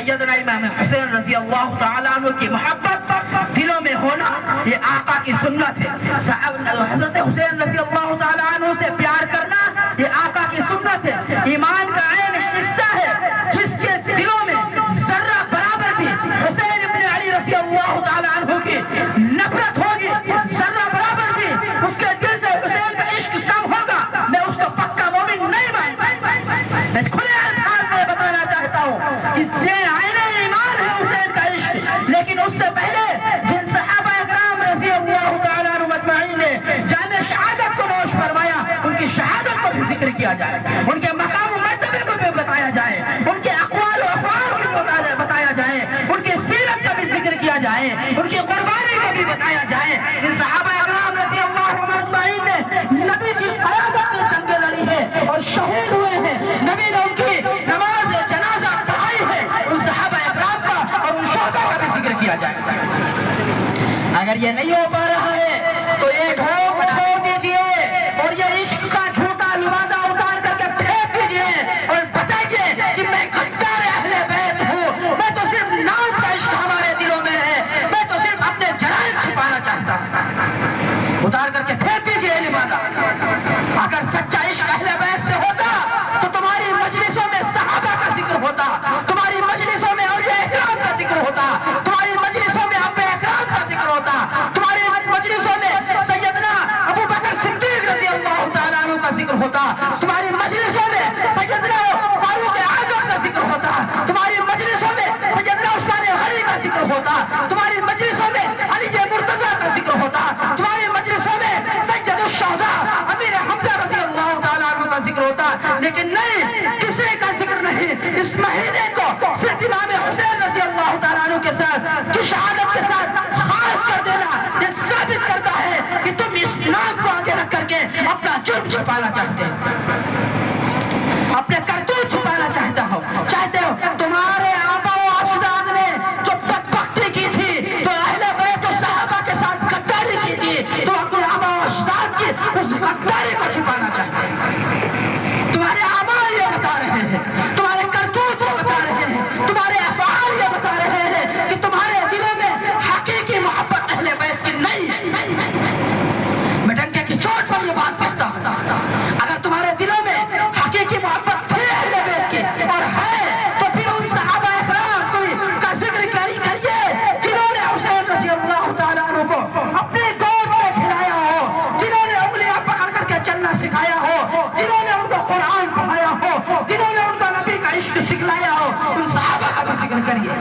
سیدنا امام حسین رضی اللہ تعالیٰ عنہ کی محبت دلوں میں ہونا یہ آقا کی سنت ہے. حضرت حسین رضی اللہ تعالیٰ عنہ سے پیار کرنا یہ آقا کی سنت ہے. ایمان کا عین حصہ ہے. جس کے دلوں میں ذرہ برابر بھی حسین ابن علی رضی اللہ تعالیٰ عنہ کی نفرت ہوگی, ذرہ برابر بھی اس کے دل سے حسین کا عشق کم ہوگا, میں اس کو پکا مومن نہیں مانتا. میں کھلے الفاظ میں بتانا چاہتا ہوں کہ یہ عین ایمان ہے حسین کا عشق. لیکن اس سے پہلے جن صحابہ اکرام رضی اللہ تعالیٰ عنہ مجمعین نے جامع شہادت کو نوش فرمایا, ان کی شہادت کو بھی ذکر کیا جائے, ان کے مقام و مرتبے کو بھی بتایا جائے, ان کے اقوال و افعال کو بھی بتایا جائے, ان کی سیرت کا بھی ذکر کیا جائے, ان کی قربانی کو بھی بتایا جائے. ان صحابہ اکرام رضی اللہ مجمعین نے نبی کی قیادت میں جنگیں لڑی ہے اور شہید ہوئے ہیں. نبی نے ان کی نماز جنازہ پڑھائی ہے. ان صحابہ اکرام کا اور ان شہداء کا بھی ذکر کیا جائے. اگر یہ نہیں ہو پا رہا ہے تو یہ ڈھونگ چھوڑ دیجئے اور یہ عشق کا جھوٹا لبادہ اتار کر کے پھینک دیجئے اور بتائیے کہ میں غدار اہل بیت ہوں. میں تو صرف نام کا عشق ہمارے دلوں میں ہے, میں تو صرف اپنے جرائم چھپانا چاہتا ہوں. اتار کر کے پھینک دیجئے یہ لبادہ. اگر سچا عشق اہل بیت سے ہوتا تو تمہاری مجلسوں میں صحابہ کا ذکر ہوتا, تمہاری مجلسوں میں اولیاء اکرام کا ذکر ہوتا, تمہاری مجلسوں میں انبیاء اکرام کا ذکر ہوتا, تمہاری مجلسوں میں سیدنا ابو بکر صدیق رضی اللہ تعالیٰ عنہ کا ذکر ہوتا, تمہاری مجلسوں میں سیدنا فاروق اعظم کا ذکر ہوتا, تمہاری مجلسوں میں سیدنا عثمان غنی کا ذکر ہوتا, تمہاری مجلسوں میں علی مرتضیٰ کا ذکر ہوتا, تمہاری مجلسوں میں سید الشہداء امیر حمزہ رضی اللہ تعالیٰ عنہ کا ذکر ہوتا. لیکن نہیں, کسی کا ذکر نہیں. اس مہینے کو صرف امام حسین رضی اللہ تعالیٰ عنہ کے ساتھ کی شہادت کے ساتھ خاص کر دینا یہ ثابت کرتا ہے کہ تم اس نام کو آگے رکھ کر کے اپنا جرم چھپانا چاہتے ہو, اپنے کرتوت چھپانا چاہتے ہو. تمہارے آبا و اجداد نے جو بدبختی کی تھی, تو اہل بیت و صحابہ کے ساتھ غداری کی تھی, تو اپنے آبا و اجداد کی اس غداری کو چھپانا چاہتے ہیں. تمہارے اعمال یہ بتا رہے ہیں, تمہارے کرتوت یہ بتا رہے ہیں, تمہارے افعال یہ بتا رہے ہیں کہ تمہارے دلوں میں حقیقی محبت اہل بیت کی نہیں ہے. میں ڈنکے کی چوٹ پر یہ بات کہتا ہوں, اگر تمہارے دلوں میں حقیقی محبت تھی اہل بیت کی اور ہے, تو پھر ان صحابہ اکرام کا ذکر کریے جنہوں نے حسین رضی اللہ تعالیٰ عنہ کو اپنے گود میں کھلایا ہو, جنہوں نے انگلیاں پکڑ کر کے چلنا سکھایا ہو, جنہوں نے ان کو قرآن پڑھایا ہو, جنہوں نے ان کو نبی کا عشق سکھلایا ہو. ان صحابہ کا بھی ذکر کریے,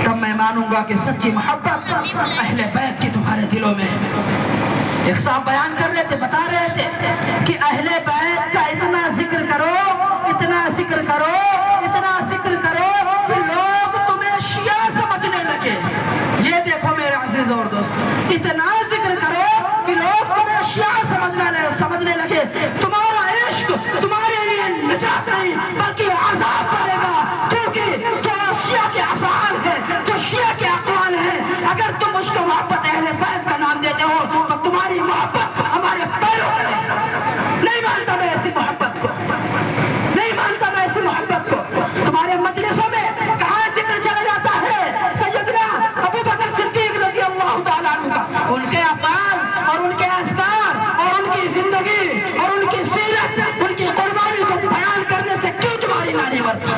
تب میں مانوں گا کہ سچی محبت اہل بیت کی تمہارے دلوں میں ہے. ایک صاحب بیان کر رہے تھے, بتا رہے تھے کہ اہل بیت کا اتنا ذکر کرو, اتنا ذکر کرو, اتنا ذکر کرو کہ لوگ تمہیں شیعہ سمجھنے لگے. یہ دیکھو میرے عزیز اور دوست, اتنا ذکر کرو کہ لوگ تمہیں شیعہ سمجھنے لگے. تمہارا عشق تمہارے لیے نجات نہیں بلکہ عذاب بنے گا, کیونکہ جو شیعہ کے افعال ہیں, جو شیعہ کے اقوال ہیں, اگر تم اس کو محبت اہل بیت کا نام دیتے ہو تو تمہاری محبت ہمارے پیروں میں نہیں مانتا. میں ایسی محبت کو نہیں مانتا, میں ایسی محبت کو. تمہارے مجلسوں میں کہاں ذکر چلا جاتا ہے سیدنا ابو بکر صدیق رضی اللہ تعالیٰ عنہ کا, ان کے افعال اور ان کے اذکار اور ان کی زندگی اور ان کی سیرت, ان کی قربانی کو بیان کرنے سے کیوں تمہاری نانی مرتی,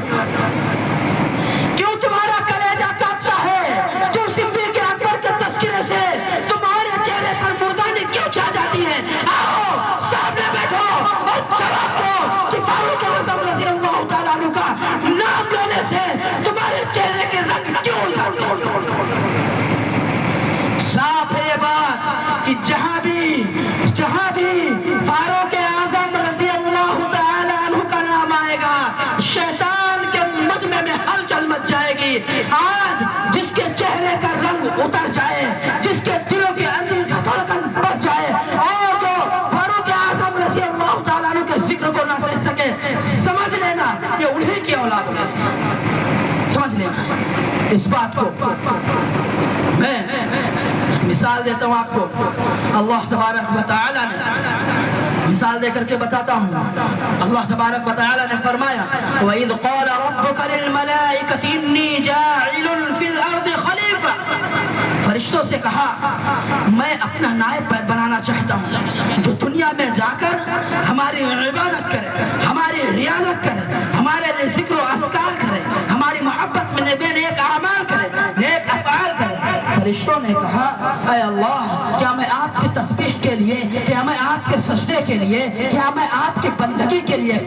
کیوں تمہارا کلیجہ کانپتا ہے, کیوں صدیق اکبر کے تذکرے سے تمہارے چہرے پر مردانی کیوں چھا جاتی ہے. آؤ سامنے بیٹھو اور جواب دو کہ فاروق اعظم رضی اللہ تعالیٰ عنہ کا نام لینے سے تمہارے چہرے کے رنگ کیوں ڈھل. صاف ہے یہ بات کہ جہاں بھی فاروق اعظم رضی اللہ تعالیٰ عنہ کا نام آئے گا, شیطان کے مجمع میں ہلچل مچ جائے گی. آج جس کے چہرے کا رنگ اتر جائے, جس کے دلوں کے اندر دھڑکن بڑھ جائے, اور جو فاروق اعظم رضی اللہ تعالیٰ عنہ کے ذکر کو نہ سہ سکے, سمجھ لینا یہ انہی کی اولاد میں سے. سمجھ لینا اس بات کو. میں مثال دیتا ہوں آپ کو. اللہ تبارک و تعالیٰ نے مثال دے کر کے بتاتا ہوں۔ اللہ تبارک و تعالی نے فرمایا وَإِذْ قَالَ رَبُّكَ لِلْمَلَائِكَةِ إِنِّي جَاعِلٌ فِي الْأَرْضِ خَلِيفَةً، فرشتوں سے کہا میں اپنا نائب بنانا چاہتا ہوں جو دنیا میں جا کر ہماری عبادت کرے، ہماری ریاضت کرے، ہمارے لیے ذکر و اذکار کرے، ہماری محبت میں نیک اعمال کرے، نیک افعال کرے۔ فرشتوں نے کہا اے اللہ، کیا میں آپ کی تسبیح کے لیے، کیا میں آپ کے سجدے کے لیے، کیا میں آپ کی بندگی کے لیے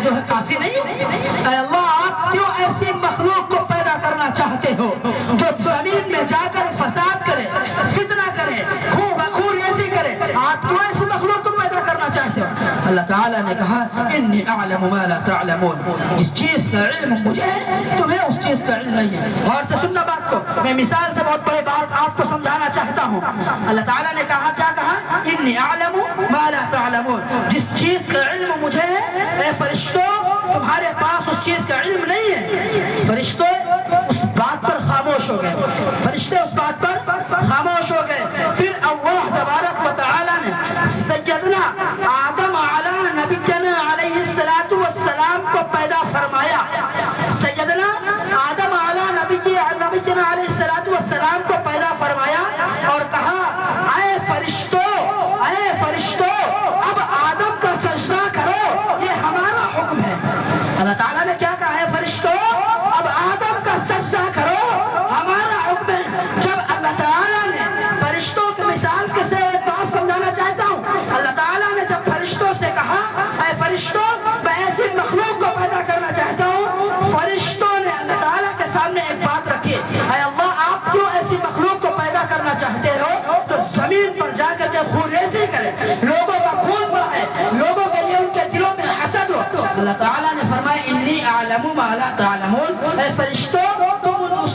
جو ہے کافی نہیں ہوں؟ اے اللہ، آپ کیوں ایسی مخلوق کو پیدا کرنا چاہتے ہو جو زمین میں جا کر فساد کرے، فتنہ کرے، خونریزی کرے؟ آپ کیوں ایسی مخلوق کو پیدا کرنا چاہتے ہو؟ اللہ تعالیٰ نے کہا انی اعلم ما لا تعلمون، جس چیز کا علم مجھے ہے تمہیں اس چیز کا علم نہیں ہے۔ غور سے سننا بات کو، میں مثال سے بہت بڑی بات آپ کو سمجھانا چاہتا ہوں۔ اللہ تعالیٰ نے کہا، کیا کہا؟ انی اعلم ما لا تعلمون، جس چیز کا علم مجھے ہے، اے فرشتوں تمہارے پاس اس چیز کا علم نہیں ہے۔ فرشتوں اس بات پر خاموش ہو گئے، فرشتے اس بات پر خاموش ہو گئے۔ پھر اللہ تبارک و تعالی نے سیدنا آدم علی نبینا علیہ السلام کو پیدا فرمایا۔ سیدنا آدم علی نبینا علیہ السلام کو پیدا فرمایا اور کہا اے فرشتوں اب آدم کا سجدہ کرو، یہ ہمارا حکم ہے۔ اللہ تعالیٰ نے کیا کہا؟ اے فرشتوں اب آدم کا سجدہ کرو، ہمارا حکم ہے۔ جب اللہ تعالیٰ نے فرشتوں کی مثال سے ایک بات سمجھانا چاہتا ہوں، اللہ تعالیٰ نے جب فرشتوں سے کہا اے فرشتوں میں ایسی مخلوق کو پیدا کرنا چاہتا ہوں، فرشتوں نے اللہ تعالیٰ کے سامنے ایک بات رکھی، اے اللہ آپ کیوں ایسی مخلوق کو پیدا کرنا چاہتے ہو تو زمین پر جا کر کے خونریزی کرے، لوگوں کا خون بہائے، لوگوں کے لیے ان کے دلوں میں حسد ہو۔ اللہ تعالیٰ نے فرمایا انی اعلم ما لا تعلمون، اے فرشتوں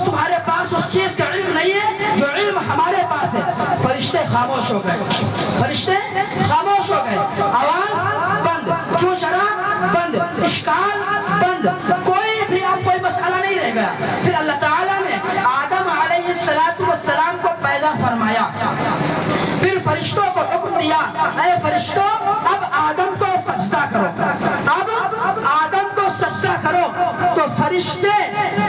تمہارے پاس اس چیز کا علم نہیں ہے جو علم ہمارے پاس ہے۔ فرشتے خاموش ہو گئے، فرشتے خاموش ہو گئے، آواز بند، چوچرا بند، اشکال بند، کوئی بھی اب کوئی مسئلہ نہیں رہ گیا۔ پھر اللہ تعالیٰ نے آدم علیہ السلام کو پیدا فرمایا، پھر فرشتوں کو حکم دیا اے فرشتوں اب آدم کو سجدہ کرو، اب آدم کو سجدہ کرو۔ تو فرشتے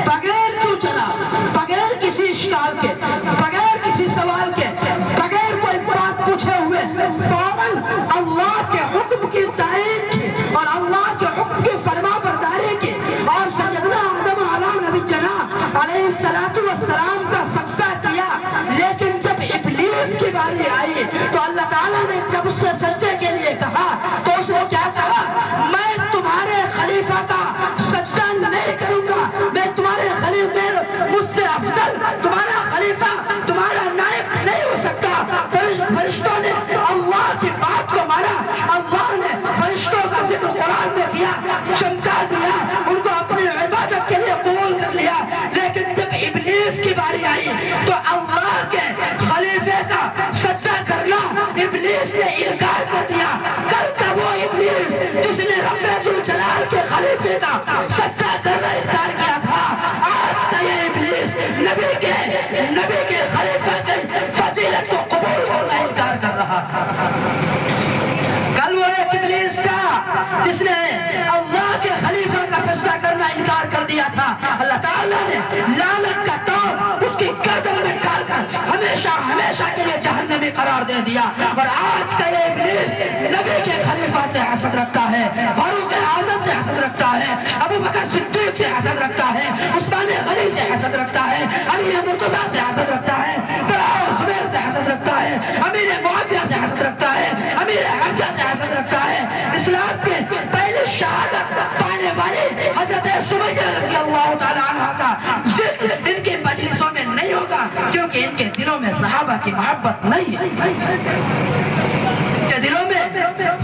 بغیر چوچلا، بغیر کسی اشکال کے، بغیر کسی سوال کے، بغیر کوئی بات پوچھے ہوئے فوراً اللہ کے حکم کی تائید کی اور اللہ کے حکم کی فرما برداری کی اور سیدنا آدم علیہ نبینا علیہ السلام کا سجدہ کیا۔ لیکن جب ابلیس کی باری آئی تو اللہ تعالیٰ نے جب اس سے سجدے کے لیے کہا تو اس نے کیا کہا؟ میں تمہارے خلیفہ کا سجدہ نہیں کروں گا، میں تمہارے خلیفہ مجھ سے افضل تمہارا خلیفہ تمہارا نائب نہیں ہو سکتا۔ فرشتوں نے اللہ کی بات کو مانا، اللہ نے فرشتوں کا ذکر قرآن میں کیا، چمکا دیا، ان کو اپنی عبادت کے لیے قبول کر لیا۔ لیکن جب ابلیس کی باری آئی تو اللہ کے خلیفے کا سجدہ کرنا ابلیس نے انکار کر دیا۔ کل کا وہ ابلیس جس نے رب ذوالجلال کے خلیفے کا سجدہ کرنا انکار کیا تھا، آج کا یہ ابلیس نبی کے خلیفہ کی فضیلت کو قبول کرنا انکار کر رہا تھا۔ کل وہ ایک ابلیس تھا جس نے اللہ کے خلیفہ کا سجدہ کرنا انکار کر دیا تھا۔ اللہ تعالیٰ نے لعنت کا تاج اس کی گردن میں ڈال کر ہمیشہ کے لیے جہنمی قرار دے دیا۔ اور آج کا یہ ابلیس نبی کے خلیفہ سے حسد رکھتا ہے، فاروق اعظم سے حسد رکھتا ہے، ابو بکر صدیق سے حسد رکھتا ہے، عثمان غنی سے حسد رکھتا ہے، علی مرتضیٰ سے حسد رکھتا ہے، طلحہ زبیر سے حسد رکھتا ہے، امیر معاویہ سے حسد رکھتا ہے، امیر حمزہ سے حسد رکھتا ہے۔ اسلام کے پہلی شہادت پانے والی حضرت سمیہ رضی اللہ تعالی عنہ کا ذکر ان کی مجلسوں میں نہیں ہوگا کیونکہ ان کے دلوں میں صحابہ کی محبت نہیں ہے، ان کے دلوں میں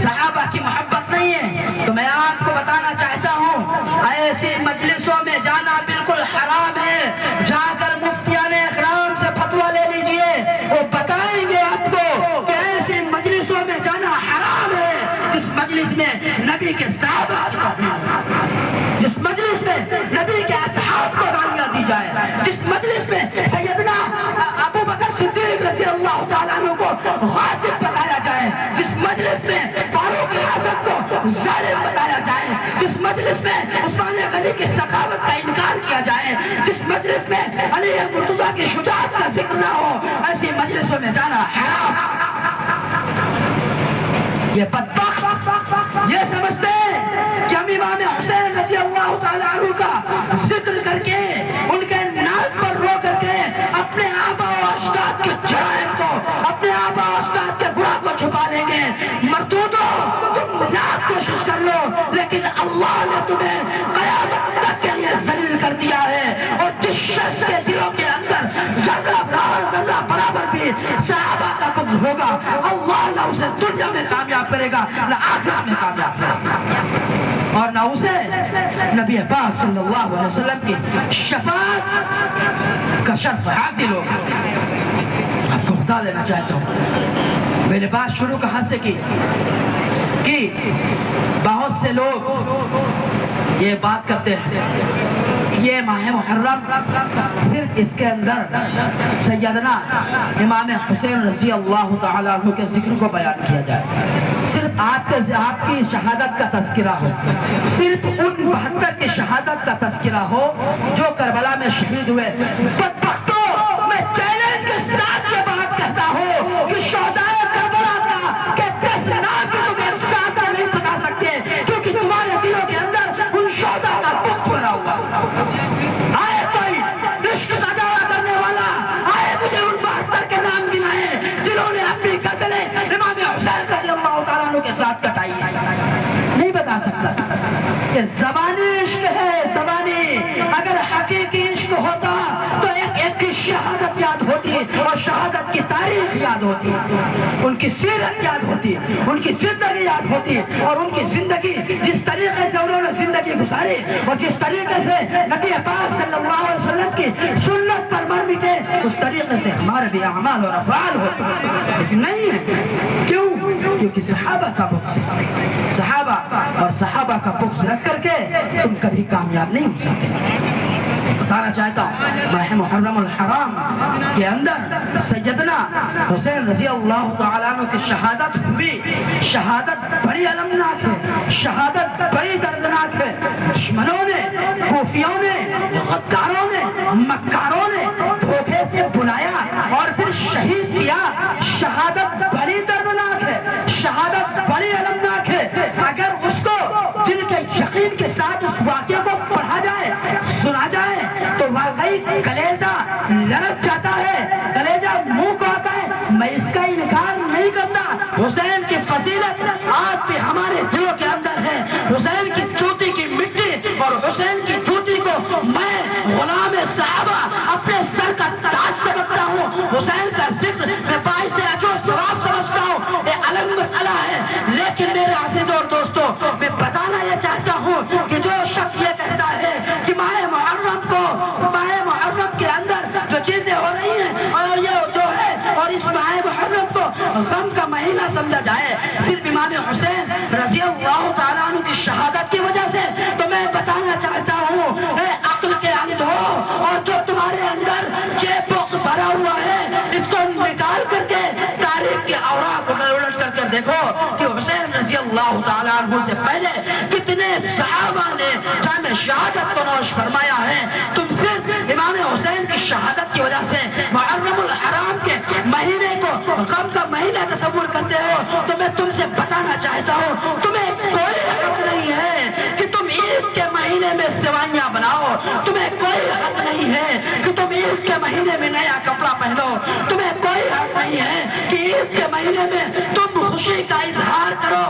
صحابہ کی محبت نہیں ہے۔ تو میں آپ کو بتانا چاہتا ہوں ایسی مجلسوں میں جانا بالکل حرام ہے۔ جا کر مفتیان اکرام سے فتویٰ لے لیجئے، وہ بتائیں گے آپ کو کہ ایسی مجلسوں میں جانا حرام ہے جس مجلس میں نبی کے صحابہ کی توہین ہو، جس مجلس میں نبی کے اصحاب کو گالیاں دی جائے، جس مجلس میں سیدنا ابو بکر صدیق رضی اللہ تعالیٰ عنہ کو غاصب مجلس میں عثمان غنی کی سخاوت کا انکار کیا جائے، جس مجلس میں علی مرتضیٰ کی شجاعت کا ذکر نہ ہو، ایسی مجلسوں میں جانا حرام۔ یہ بدبخت یہ سمجھتے ہیں کہ ہم امام حسین رضی اللہ تعالیٰ عنہ کا ذکر کر کے ان کے نام پر رو کر کے اپنے آبا و اجداد کے جرائم کو، اپنے آبا و اجداد کے گناہ کو چھپا لیں گے۔ مردودو، تم لاکھ کوشش کر لو لیکن اللہ نے تمہیں قیامت تک کے لیے ذلیل کر دیا ہے، اور جس شخص کے دلوں کے اندر ذرہ برابر بھی صحابہ کا بغض ہوگا، اللہ نہ اسے دنیا میں کامیاب کرے گا نہ آخرت میں کامیاب کرے گا، اور نہ اسے نبی پاک صلی اللہ علیہ وسلم کی شفاعت کا شرف حاصل ہوگا۔ آپ کو بتا دینا چاہتا ہوں، میں نے بات شروع کہاں سے کی کہ بہت سے لوگ یہ بات کرتے ہیں یہ ماہ محرم صرف اس کے اندر سیدنا امام حسین رضی اللہ تعالیٰ عنہ کے ذکر کو بیان کیا جائے، صرف آپ کی شہادت کا تذکرہ ہو، صرف ان 72 کی شہادت کا تذکرہ ہو جو کربلا میں شہید ہوئے۔ بدبختوں، میں چیلنج کے ساتھ یہ بات کہتا ہوں کہ شہدائے کربلا کا کہ 10 نام بھی تم ایک ساتھ نہیں بتا سکتے، کیونکہ تمہارے دلوں کے اندر ان شہداء کا بغض بھرا ہوا۔ آئے کوئی عشق کا دعویٰ کرنے والا، آئے مجھے ان 72 کے نام گنائے جنہوں نے اپنی گردنیں امام حسین رضی اللہ تعالیٰ عنہ کے ساتھ کٹائی۔ نہیں بتا سکتا، یہ زبانی عشق ہے، زبانی۔ اگر حقیقی عشق ہوتا تو ایک ایک کی شہادت یاد ہوتی اور شہادت کی تاریخ یاد ہوتی، ان کی سیرت یاد ہوتی، ان کی زندگی یاد ہوتی، اور ان کی زندگی جس طریقے سے انہوں نے زندگی گزاری اور جس طریقے سے نبی پاک صلی اللہ علیہ وسلم کی سنت پر مر مٹے، اس طریقے سے ہمارے بھی اعمال اور افعال ہوتے، لیکن نہیں ہے۔ کیوں؟ کیونکہ صحابہ کا بغض، صحابہ اور صحابہ کا بغض رکھ کر کے تم کبھی کامیاب نہیں ہو سکتے۔ بتانا چاہتا ہوں ماہ محرم الحرام کے اندر سیدنا حسین رضی اللہ تعالیٰ عنہ کی شہادت ہوئی، شہادت بڑی المناک ہے، شہادت بڑی دردناک ہے۔ دشمنوں نے، کوفیوں نے، غداروں نے، مکاروں نے دھوکے سے بلایا اور پھر شہید کیا۔ شہادت بڑی دردناک ہے، شہادت بڑی المناک ہے۔ اگر اس کو دل کے یقین کے ساتھ اس واقعے کو پڑھا جائے، سنا جائے تو واقعی کلیجہ لرز جاتا ہے، کلیجہ منہ کو آتا ہے۔ میں اس کا انکار نہیں کرتا، حسین کی فضیلت آج بھی ہمارے دلوں کے اندر ہے۔ حسین کی چوٹی کی مٹی اور حسین کی چوٹی کو میں غلام صحابہ اپنے سر کا تاج سمجھتا ہوں۔ حسین کا ذکر میں باعث اجر و ثواب سمجھتا ہوں، یہ الگ مسئلہ ہے۔ لیکن میرے عزیزوں اور دوستوں، میں بتانا یہ چاہتا ہوں کہ جو شخص یہ کہتا ہے کہ ماہ محرم کو، ماہ محرم کے اندر جو چیزیں ہو رہی ہیں اور یہ جو ہے، اور اس ماہ محرم کو غم کا مہینہ سمجھا جائے صرف امام حسین رضی اللہ تعالیٰ عنہ کی شہادت کی وجہ سے، تو میں بتانا چاہتا ہوں اے عقل کے اندھو، اور جو تمہارے اندر یہ بغض بھرا ہوا ہے، اس کو نکال کر کے تاریخ کے اوراق الٹ کر دیکھو کہ حسین رضی اللہ تعالیٰ عنہ سے پہلے کتنے صحابہ نے جام شہادت کو نوش فرمایا ہے۔ تم صرف امام حسین کی شہادت کی وجہ سے محرم الحرام کے مہینے کو غم کا مہینہ تصور کرتے ہو، تو میں تم سے بتانا چاہتا ہوں تمہیں کوئی حق نہیں ہے کہ تم عید کے مہینے میں سوئیاں بناؤ، تمہیں کوئی حق نہیں ہے کہ تم عید کے مہینے میں نیا کپڑا پہنو، تمہیں کوئی حق نہیں ہے کہ عید کے مہینے میں تم خوشی کا اظہار کرو۔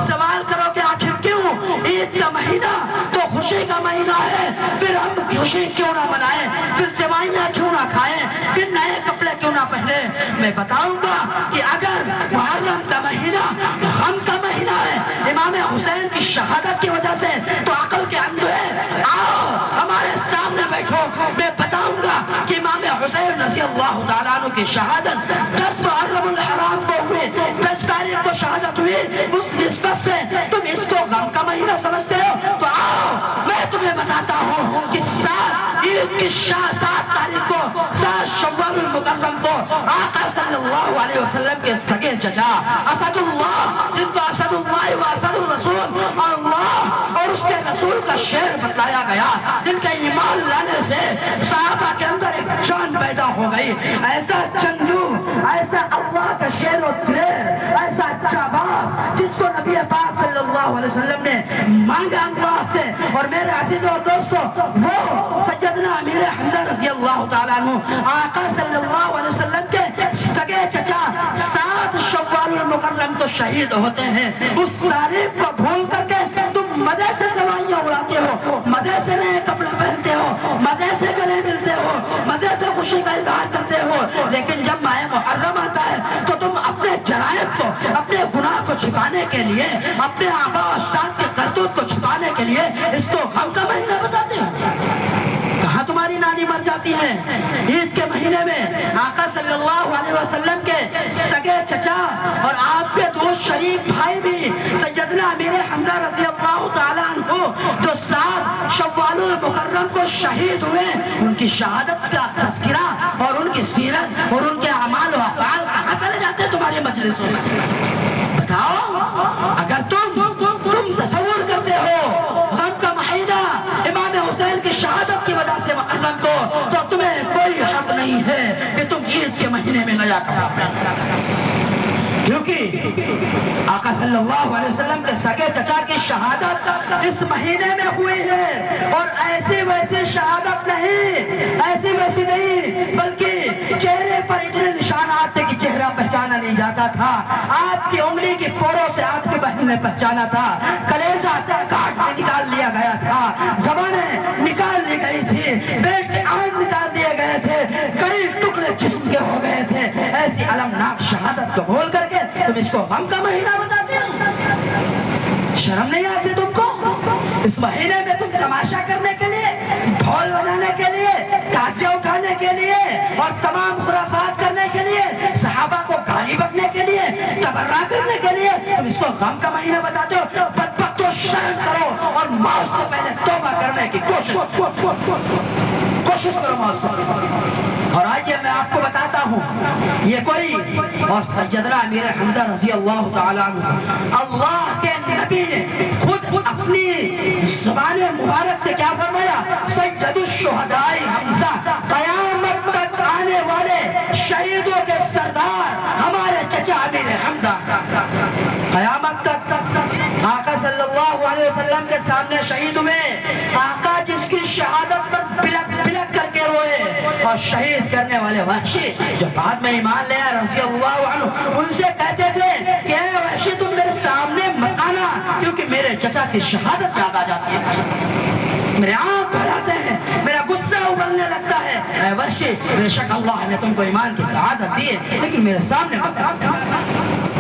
سوال کرو کہ آخر کیوں؟ عید کا مہینہ تو خوشی کا مہینہ ہے، پھر ہم خوشی کیوں نہ منائیں، پھر سوئیاں کیوں نہ کھائیں، پھر نئے کپڑے کیوں نہ پہنے؟ میں بتاؤں گا کہ اگر محرم کا مہینہ غم کا مہینہ ہے امام حسین کی شہادت کی وجہ سے، تو عقل کے اندھے آؤ ہمارے سامنے بیٹھو۔ میں بتاؤں گا کہ امام حسین رضی اللہ تعالیٰ عنہ کی شہادت 10 محرم الحرام کو ہوئی، 10 تاریخ کو شہادت ہوئی، اس نسبت سے تم اس کو غم کا مہینہ سمجھتے ہو، تو آؤ میں تمہیں بتاتا ہوں کہ 7 عید کی 7 تاریخ کو، 7 شوال المکرم کو آقا صلی اللہ علیہ وسلم کے سگے چچا اسد اللہ، جن کو اسد اللہ و اسد الرسول، اور اللہ اور اس کے رسول کا شعر بتلایا گیا جن کے ایمان لانے سے صحابہ کے اندر ایک جان پیدا ہو گئی. ایسا چنجو، ایسا اللہ کا شعر و دلیر، ایسا جانباز جس کو نبی پاک صلی اللہ علیہ وسلم نے مانگا اللہ سے. اور میرے عزیز اور دوستو، وہ سیدنا امیر حمزہ رضی اللہ تعالیٰ عنہ آقا صلی اللہ علیہ وسلم کے سگے چچا 7 شوال المکرم تو شہید ہوتے ہیں. اس تاریخ کو بھول کر کے تم مزے سے سوائیاں اڑاتے ہو، مزے سے نئے کپڑے پہنتے ہو، مزے سے گلے ملتے ہو، مزے سے خوشی کا اظہار کرتے ہو. لیکن جب ماہ محرم آتا ہے تو تم اپنے جرائم کو، اپنے گناہ کو چھپانے کے لیے، اپنے آبا و اجداد کے کرتوت کو چھپانے کے لیے اس کو غم کا مہینہ بتاتے ہو. کہاں تمہاری نانی مر جاتی ہے عید کے مہینے میں؟ آقا صلی اللہ علیہ وسلم کے سگے چچا اور آپ کے دو شریک بھائی بھی سیدنا امیر حمزہ رضی اللہ تعالیٰ عنہ جو 7 شوال المکرم کو شہید ہوئے، ان کی شہادت کا تذکرہ اور ان کی سیرت اور ان کے اعمال و افعال کہاں چلے جاتے ہیں تمہاری مجلسوں میں؟ بتاؤ. اگر تم تصور کرتے ہو غم کا مہینہ امام حسین کی شہادت کی وجہ سے محرم کو، تو تمہیں کوئی حق نہیں ہے کہ تم عید کے مہینے میں نیا کپڑا پہنو. کیونکہ آقا صلی اللہ علیہ وسلم کے سگے چچا کی شہادت اس مہینے میں ہوئی ہے. اور ایسی ویسی شہادت نہیں، ایسی ویسی نہیں، بلکہ چہرے پر اتنے نشانات تھے کہ چہرہ پہچانا نہیں جاتا تھا. آپ کی انگلی کی پوروں سے آپ کی بہن نے پہچانا تھا، کلیجہ کاٹ کے نکال لیا گیا تھا، زبانیں نکال لی گئی تھی، پیٹ کے آنکھ نکال دیے گئے تھے، کئی ٹکڑے جسم کے ہو گئے تھے. ایسی المناک شہادت کو بھول کر کے تم اس کو غم کا مہینہ بتاتے ہو. شرم نہیں آتی تم کو؟ اس مہینے میں تم تماشا کرنے کے لیے، ڈھول بجانے کے لیے، تازیہ اٹھانے کے لیے اور تمام خرافات کرنے کے لیے، صحابہ کو گالی بکنے کے لیے، تبرہ کرنے کے لیے تم اس کو غم کا مہینہ بتاتے ہو. بدبختو شرم کرو اور موت سے پہلے توبہ کرنے کی کوشش کرو موت سے. اور آئیے میں آپ کو بتاتا ہوں، یہ کوئی اور سیدنا امیر حمزہ رضی اللہ تعالیٰ عنہ، اللہ کے نبی نے خود اپنی زبان مبارک سے کیا فرمایا؟ سید الشہداء حمزہ، قیامت تک آنے والے شہیدوں کے سردار ہمارے چچا امیر حمزہ. قیامت تک آقا صلی اللہ علیہ وسلم کے سامنے شہید ہوئے. آقا جس کی شہادت پر بلک بلک کر کے روئے، اور شہید کرنے والے وحشی جو بعد میں ایمان لے رضی اللہ عنہ، ان سے کہتے تھے کہ اے وحشی تم میرے سامنے مت آنا، کیونکہ میرے چچا کی شہادت یاد آ جاتی ہے، میرے آنکھ بھر آتے ہیں، میرا غصہ ابلنے لگتا ہے. اے وحشی بے شک اللہ نے تم کو ایمان کی سعادت دی ہے، لیکن میرے سامنے مت آیا،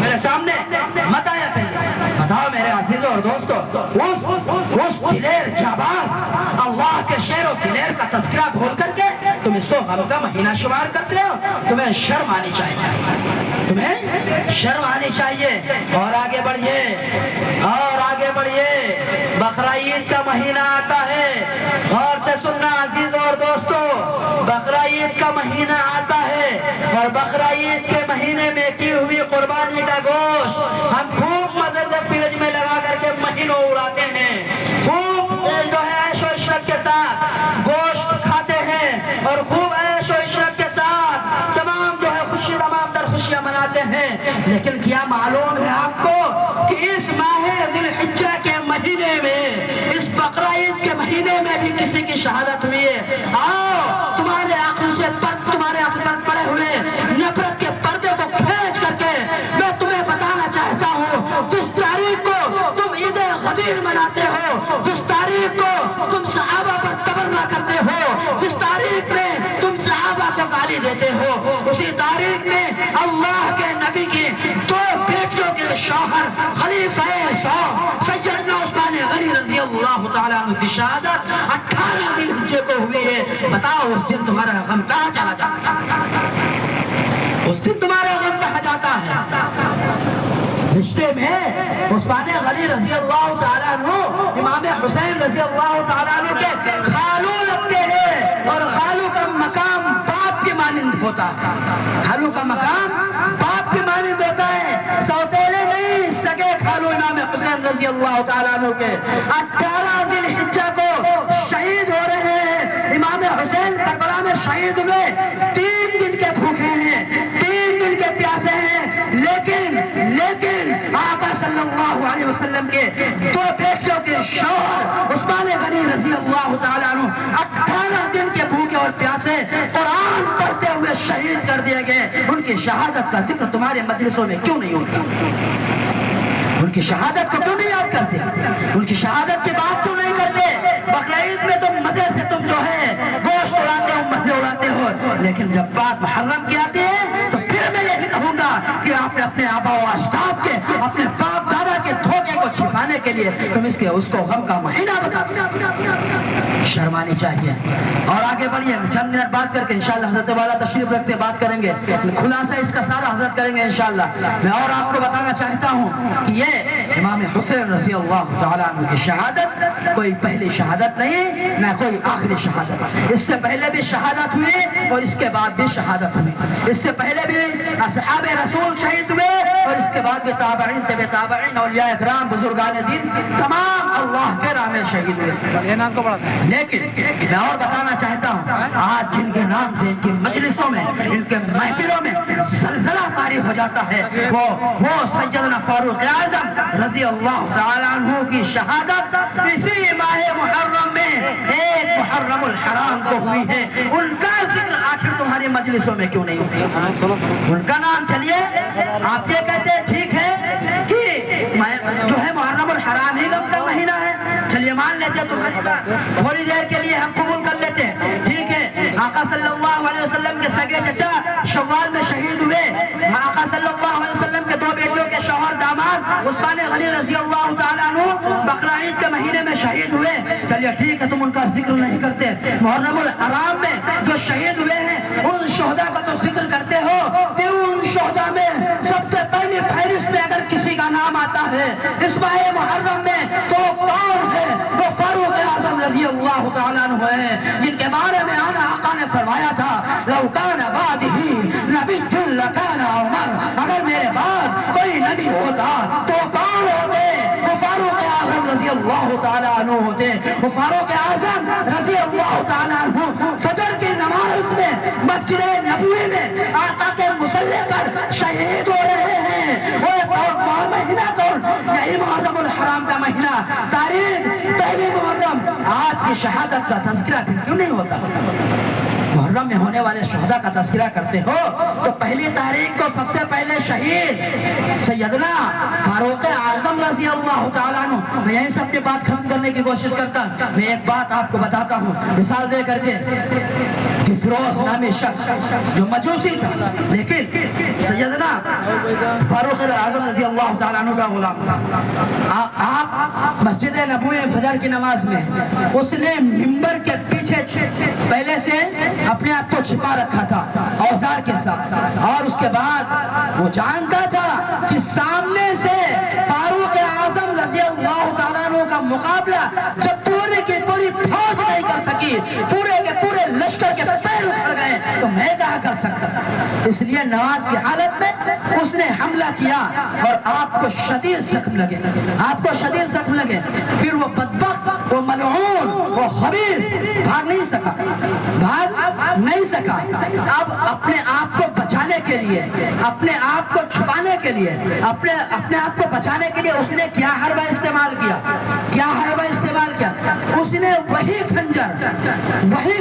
میرے سامنے مت آیا کریے. بتاؤ میرے عزیزوں اور دوستو، اس دلیر جاباز اللہ کے شعر و دلیر کا تذکرہ بھول کر کے تم اس کو غم کا مہینہ شمار کرتے ہو. تمہیں شرم آنی چاہیے، تمہیں شرم آنی چاہیے. اور آگے بڑھیے، اور آگے بڑھیے. بقرعید کا مہینہ آتا ہے، غور سے سننا عزیز اور دوستو. بقرعید کا مہینہ آتا ہے اور بقرعید کے مہینے میں کی ہوئی قربانی کا گوشت ہم خوب مزے سے فریج میں لگا کر کے مہینوں اڑاتے ہیں، خوب جو ہے عیش و عشرت کے ساتھ گوشت کھاتے ہیں اور خوب عیش و عشرت کے ساتھ تمام جو ہے خوشی تمام در خوشیاں مناتے ہیں. لیکن کیا معلوم ہے آپ کو کہ اس ماہ ذی الحجہ کے مہینے میں، اس بقرعید کے مہینے میں بھی کسی کی شہادت ہوئی ہے؟ آؤ تمہارے عقل سے تمہارے عقل پر پڑے ہوئے نفرت کے پردے کو کھینچ کر کے میں تمہیں بتانا چاہتا ہوں، جس تاریخ کو تم عید غدیر مناتے ہو، جس تاریخ کو تم صحابہ پر تبرہ کرتے ہو، جس تاریخ میں تم صحابہ کو گالی دیتے ہو، اسی تاریخ میں اللہ کے نبی کی 2 بیٹیوں کے شوہر خلیفہ سیدنا عثمان غنی رضی اللہ تعالیٰ عنہ کی شہادت 18 ذی الحجہ کو ہوئی ہے. بتاؤ اس دن تمہارا غم کہاں چلا جاتا ہے؟ اس دن تمہارا غم کہاں جاتا ہے؟ رشتے میں عثمان غنی رضی اللہ تعالیٰ عنہ امام حسین رضی اللہ تعالیٰ عنہ کے خالو لگتے ہیں، اور خالو کا مقام باپ کے مانند ہوتا ہے. خالو کا مقام باپ کے مانند ہوتا ہے، سوتیلے نہیں، سگے خالو امام حسین رضی اللہ تعالیٰ عنہ عنہ کے 18 ذی الحجہ کو شہید ہو رہے ہیں. امام حسین کربلا میں شہید ہوئے 3 دن کے بھوکے ہیں, 3 دن کے پیاسے ہیں, لیکن آقا صلی اللہ علیہ وسلم کے 2 بیٹیوں کے شوہر عثمان غنی رضی اللہ تعالیٰ عنہ 18 دن کے بھوکے اور پیاسے قرآن پڑھتے ہوئے شہید کر دیے گئے. ان کی شہادت کا ذکر تمہارے مجلسوں میں کیوں نہیں ہوتا؟ ان کی شہادت کو کیوں نہیں یاد کرتے؟ ان کی شہادت کی بات کیوں نہیں کرتے؟ بقرعید میں تم مزے سے تم جو ہے گوشت اڑاتے ہو, مزے اڑاتے ہو, لیکن جب بات محرم کی آتی ہے تو پھر میں یہ بھی کہوں گا کہ آپ نے اپنے آبا و اجداد کے, اپنے باپ دادا کے دھوکے کو چھپانے کے لیے تم اس کو غم کا مہینہ بتا دیا. شرمانی چاہیے. اور آگے بڑھیے, چند منٹ بات کر کے انشاءاللہ حضرت والا تشریف رکھتے بات کریں گے, خلاصہ اس کا سارا حضرت کریں گے انشاءاللہ. میں اور آپ کو بتانا چاہتا ہوں کہ یہ امام حسین رضی اللہ تعالیٰ عنہ کی شہادت کوئی پہلی شہادت نہیں, نہ کوئی آخری شہادت. اس سے پہلے بھی شہادت ہوئی اور اس کے بعد بھی شہادت ہوئی. اس سے پہلے بھی اصحاب رسول شہید ہوئے اور اس کے بعد بھی تابعین, تبع تابعین, اولیاء اکرام, بزرگان دین تمام اللہ کے راہ میں شہید ہوئے. لیکن میں اور بتانا چاہتا ہوں, آج جن کے نام سے ان کی مجلسوں میں, ان کے محفلوں میں زلزلہ طاری ہو جاتا ہے, وہ سیدنا فاروق اعظم رضی اللہ تعالیٰ عنہ کی شہادت اسی ماہ محرم میں 1 محرم الحرام کو ہوئی ہے. ان کا ذکر آخر تمہاری مجلسوں میں کیوں نہیں ہوتا؟ ان کا نام چلیے آپ یہ کہتے ہیں ٹھیک ہے کہ جو ہے محرم الحرام ہی غم کا مہینہ ہے, چلیے مان لیتے ہیں تمہاری بات, تھوڑی دیر کے لیے ہم قبول کر لیتے ہیں, ٹھیک ہے. آقا صلی اللہ علیہ وسلم کے سگے چچا شوال میں شہید ہوئے. آقا صلی اللہ علیہ وسلم کے 2 بیٹیوں کے شوہر داماد عثمان غنی رضی اللہ تعالیٰ عنہ بقرعید کے مہینے میں شہید ہوئے. چلیے ٹھیک ہے, تم ان کا ذکر نہیں کرتے. محرم الحرام میں جو شہید ہوئے ہیں ان شہداء کا تو ذکر کرتے ہو کہ ان شہداء میں سب سے پہلی فہرست میں اگر کسی کا نام آتا ہے اس ماہ محرم میں تو کون ہے؟ وہ فاروق اعظم رضی اللہ تعالیٰ عنہ ہے, جن کے بارے میں آقا نے فرمایا تھا لو کان بعدی نبی لکان عمر, اگر میرے بعد کوئی نبی ہوتا تو کون ہوتے؟ وہ فاروق اعظم رضی اللہ تعالیٰ عنہ ہوتے. وہ فاروق اعظم رضی اللہ تعالیٰ عنہ فجر کی نماز میں مسجد نبوی میں آقا کے مصلی پر شہید ہو رہے ہیں. وہ مہینہ تو یہی محرم الحرام کا مہینہ, تاریخ پہلی محرم. آج کی شہادت کا تذکرہ کیوں نہیں ہوتا؟ محرم میں ہونے والے شہداء کا تذکرہ کرتے ہو تو پہلی تاریخ کو سب سے پہلے شہید سیدنا فاروق اعظم رضی اللہ تعالیٰ عنہ. میں یہیں سے اپنی بات ختم کرنے کی کوشش کرتا. میں ایک بات آپ کو بتاتا ہوں مثال دے کر کے, کہ فیروز نامی شخص جو مجوسی تھا لیکن سیدنا فاروق اعظم رضی اللہ تعالیٰ عنہ کا غلام تھا. آپ مسجد نبوی فجر کی نماز میں اس نے منبر کے پیچھے پہلے سے اپنے آپ کو چھپا رکھا تھا اوزار کے ساتھ, اور اس کے بعد وہ جانتا تھا کہ سامنے سے فاروق اعظم رضی اللہ تعالیٰ عنہ کا مقابلہ جب پورے کی پوری فوج نہیں کر سکی, پورے کے پورے لشکر کے پیر اکھڑ گئے, تو میں کہا کر سکتا. اس لیے نماز کی حالت میں اس نے حملہ کیا اور آپ کو شدید زخم لگے, آپ کو شدید زخم لگے. پھر وہ بدبخت, وہ ملعون, وہ خبیث بھاگ نہیں سکا, اب اپنے آپ کو بچانے کے لیے, اپنے آپ کو چھپانے کے لیے, اپنے آپ کو بچانے کے لیے اس نے کیا حربہ استعمال کیا؟ اس نے وہی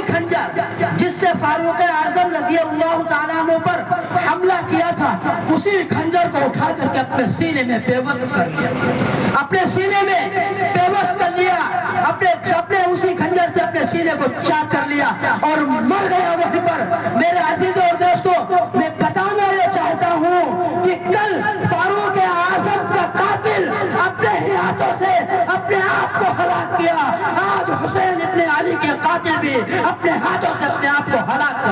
خنجر جس سے فاروق اعظم رضی اللہ تعالیٰ عنہ پر حملہ کیا تھا, اسی خنجر کو اٹھا کر کے اپنے سینے میں پیوست کر لیا, اپنے اسی خنجر سے اپنے سینے کو چاک کر لیا اور مر گیا وہیں پر. میرے عزیزوں اور دوستوں, میں بتانا یہ چاہتا ہوں کہ کل فاروق اعظم کا قاتل اپنے ہی ہاتھوں سے اپنے آپ کو ہلاک کیا, آج حسین ابن علی کے قاتل بھی اپنے ہاتھوں سے اپنے آپ کو ہلاک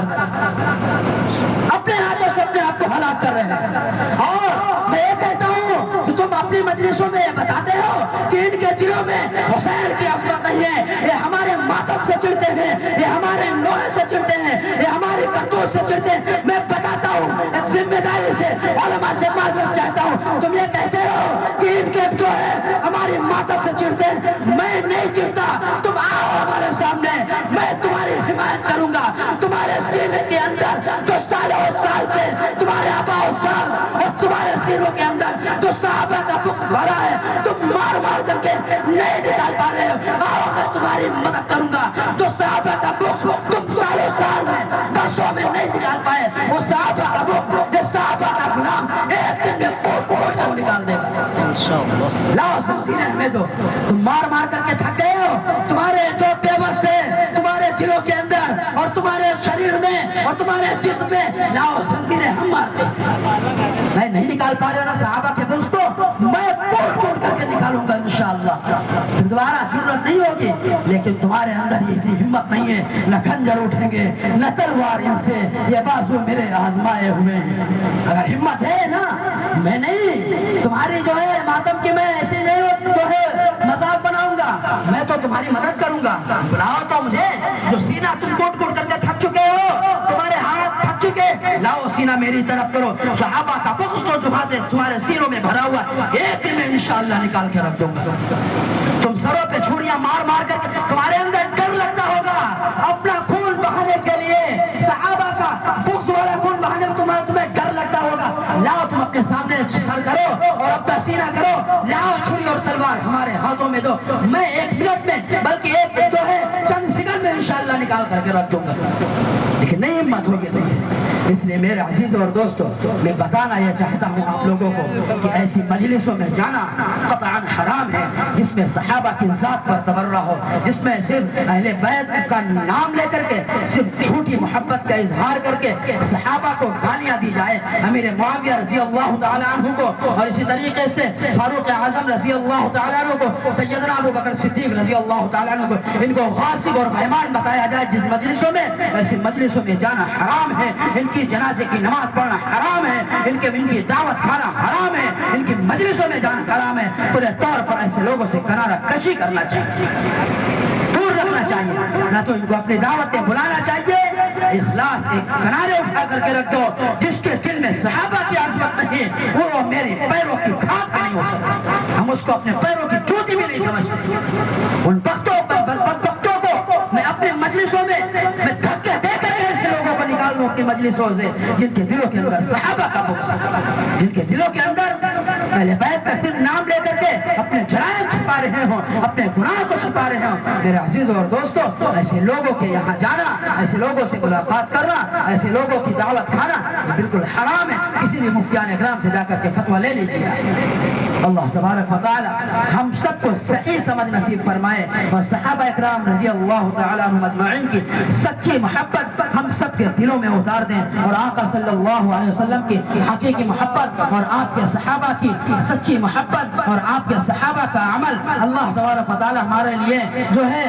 کر رہے ہیں. اور میں یہ کہتا ہوں کہ تم اپنی مجلسوں میں یہ بتاتے ہو کہ ان کے دلوں میں حسین کی عظمت نہیں ہے, یہ ہمارے ماتم سے چڑھتے ہیں, یہ ہمارے نوحے سے چڑھتے ہیں, یہ ہماری کرتوت سے چڑھتے ہیں. میں بتاتا ہوں ذمہ داری سے علماء سے معذرت چاہتا ہوں. تم یہ کہتے ہو کہ عید گیٹ جو ہے ہماری ماتم سے چڑھتے ہیں, میں نہیں چڑھتا. تم آؤ ہمارے سامنے, میں تمہاری حمایت کروں گا. تمہارے سینے کے اندر جو سالوں سال سے تمہارے آبا اجداد اور تمہارے سینوں کے اندر جو صحابہ کا بغض بھرا ہے, تم مار مار کر کے نہیں نکال پا رہے ہو. آؤ میں تمہاری مدد کروں گا. جو صحابہ کا بغض تم سالوں سال میں برسوں میں نہیں نکال پائے, وہ صحابہ کا بغض جو صحابہ کا غلام ایک دن میں کوٹ کوٹ کر نکال دے گا انشاءاللہ. لاؤ زنجیریں ہمیں دو. تم مار مار کر کے تھک گئے ہو. تمہارے جو پیوست ہے تمہارے دلوں کے اندر اور تمہارے شریر میں اور تمہارے جسم میں, لاؤ زنجیریں ہم مارتے. میں نہیں نکال پا رہا نا صحابہ کے بغض کو, میں کوٹ کوٹ کر کے نکالوں گا انشاءاللہ. پھر دوبارہ ضرورت نہیں ہوگی. لیکن تمہارے اندر یہ اتنی ہمت نہیں ہے, نہ خنجر اٹھیں گے نہ تلوار ان سے, یہ بازو میرے آزمائے ہوئے ہیں. اگر ہمت ہے نا, میں نہیں تمہاری جو ہے ماتم کی میں ایسے نہیں جو ہے مذاق بناؤں گا, میں تو تمہاری مدد کروں گا. بلاؤ تو مجھے, جو سینہ تم کوٹ کوٹ کر کے تھک چکے ہو, تمہارے ہاتھ تھک چکے, لاؤ سینہ میری طرف کرو. صحابہ کا بغض تو تمہارے سینوں میں بھرا ہوا, ایک دن میں انشاءاللہ نکال کے رکھ دوں گا. تم سروں پہ چھریاں مار مار کر, تمہارے اندر ڈر لگتا ہوگا اپنا خون بہانے کے لیے, صحابہ کا بغض والا خون بہانے میں تمہیں ڈر لگتا ہوگا. لاؤ تم اپنے سامنے سر کرو اور اپنا سینہ کرو, لاؤ چھری اور تلوار ہمارے ہاتھوں میں دو. میں ایک منٹ میں بلکہ ایک جو ہے چند سیکنڈ میں انشاءاللہ نکال کر کے رکھ دوں گا. لیکن نہیں ہمت ہوگی تم سے. اس لیے میرے عزیز اور دوستو, میں بتانا یہ چاہتا ہوں آپ لوگوں کو کہ ایسی مجلسوں میں جانا قطعاً حرام ہے جس میں صحابہ کی ذات پر تبرہ ہو, جس میں صرف اہل بیت کا نام لے کر کے صرف جھوٹی محبت کا اظہار کر کے صحابہ کو گالیاں دی جائے. امیر معاویہ رضی اللہ تعالیٰ عنہ کو, اور اسی طریقے سے فاروق اعظم رضی اللہ تعالیٰ عنہ کو, سیدنا ابو بکر صدیق رضی اللہ تعالیٰ عنہ کو, ان کو غاصب اور بہمان بتایا جائے. جس مجلسوں میں, ایسی مجلسوں میں جانا حرام ہے. ان کی جنازے کی نماز پڑھنا حرام ہے, ان کی دعوت کھانا حرام ہے, ان کی مجلسوں میں جانا حرام ہے. پورے طور پر ایسے لوگوں سے کنارہ کشی کرنا چاہیے, دور رکھنا چاہیے. نہ تو ان کو اپنی دعوت میں بلانا چاہیے, اخلاص سے کنارے اٹھا کر کے رکھ دو. جس کے دل میں صحابہ کی عظمت نہیں, وہ میرے پیروں کی کھاد بھی نہیں ہو سکتا. ہم اس کو اپنے پیروں کی جوتی بھی نہیں سمجھتے. ان بدبختوں کو میں اپنے مجلسوں میں میں دھکے دے کر کے ایسے لوگوں کو نکال دوں اپنی مجلسوں سے جن کے دلوں کے اندر صحابہ کا بغض ہے, جن کے دلوں کے اندر اہل بیت کا صرف نام لے کر کے اپنے جرائم چھپا رہے ہوں, اپنے گناہ کو چھپا رہے ہوں. میرے عزیزوں اور دوستوں, ایسے لوگوں کے یہاں جانا, ایسے لوگوں سے ملاقات کرنا, ایسے لوگوں کی دعوت کھانا یہ بالکل حرام ہے. کسی بھی مفتیان اکرام سے جا کر کے فتویٰ لے لیجیے. اللہ تبارک و تعالی ہم سب کو صحیح سمجھ نصیب فرمائے, اور صحابہ اکرام رضی اللہ تعالی عنہم اجمعین کی سچی محبت ہم سب کے دلوں میں اتار دیں, اور آقا صلی اللہ علیہ وسلم کی حقیقی محبت اور آپ کے صحابہ کی سچی محبت اور آپ کے صحابہ کا عمل اللہ تبارک و تعالی ہمارے لیے جو ہے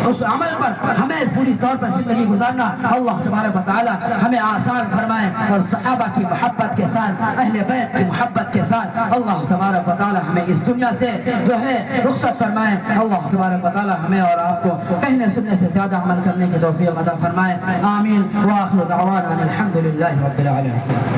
اس عمل پر ہمیں پوری طور پر زندگی گزارنا اللہ تبارک و تعالی ہمیں آسان فرمائے, اور صحابہ کی محبت کے ساتھ, اہل بیت کی محبت کے ساتھ اللہ تبارک و تعالی ہمیں اس دنیا سے جو ہے رخصت فرمائے. اللہ تبارک و تعالی ہمیں اور آپ کو کہنے سننے سے زیادہ عمل کرنے کی توفیق عطا فرمائے. آمین. وآخر دعوانا الحمد للہ رب العالمین.